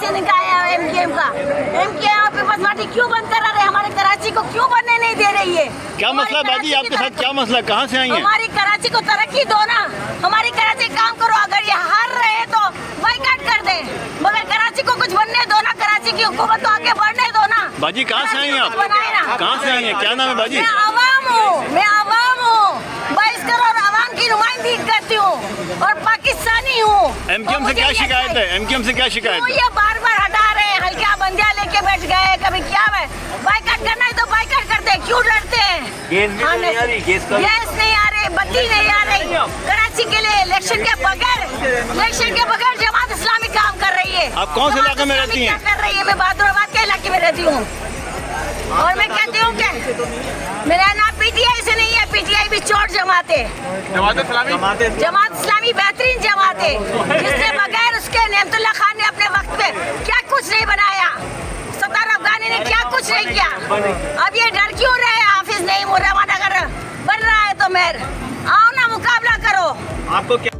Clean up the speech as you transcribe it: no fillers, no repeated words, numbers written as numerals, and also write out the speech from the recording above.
ये निकाय है एमकेएम का। एमकेएम और पीपल्स पार्टी क्यों बंद करा रहे? हमारे कराची को क्यों बनने नहीं दे रही है? क्या मसला बाजी, आपके साथ क्या मसला, कहाँ से आई हैं? हमारी कराची को तरक्की दो ना, हमारी कराची काम करो। अगर ये हार रहे तो बाइकाट कर दे, मगर कराची को कुछ बनने दो ना, कराची की हुकूमत को आगे बढ़ने दो ना। बाजी कहाँ से आई हैं आप? बनाए ना। कहाँ से आई हैं, क्या नाम है बाजी? मैं आवाम हूँ, मैं आवाम हूँ, 22 करोड़ आवाम की नुमाइंदगी करती हूँ और पाकिस्तानी हूँ। एमकेएम से क्या शिकायत है? एमकेएम से क्या शिकायत है? ये बार बार हटा रहे हैं, हल्का बंदियां लेके बैठ गए, कभी क्या है, बाइकाट करना है तो बाइकाट करते हैं, क्यों डरते हैं? गैस भी नहीं आ रही, गैस नहीं आ रही, बत्ती नहीं आ रही। कराची के लिए इलेक्शन के बगैर जमात इस्लामी काम कर रही है। आप कौन से इलाके में रहती हैं? क्या कर रही है? मैं बहादुराबाद के इलाके में रहती हूँ और मैं कहती हूँ कि मेरा नाम पीटीआई से नहीं है, पीटीआई भी चोर जमात है। जमात इस्लामी बेहतरीन जमात है, जिससे बगैर उसके नेमतुल्लाह खान ने अपने वक्त पे क्या कुछ नहीं बनाया, सत्तार अफगानी ने क्या कुछ नहीं किया। अब ये डर क्यों रहे? हाफिज नहीं, रवाना कर बन रहा है तो मेर आओ ना, मुकाबला करो। आपको क्या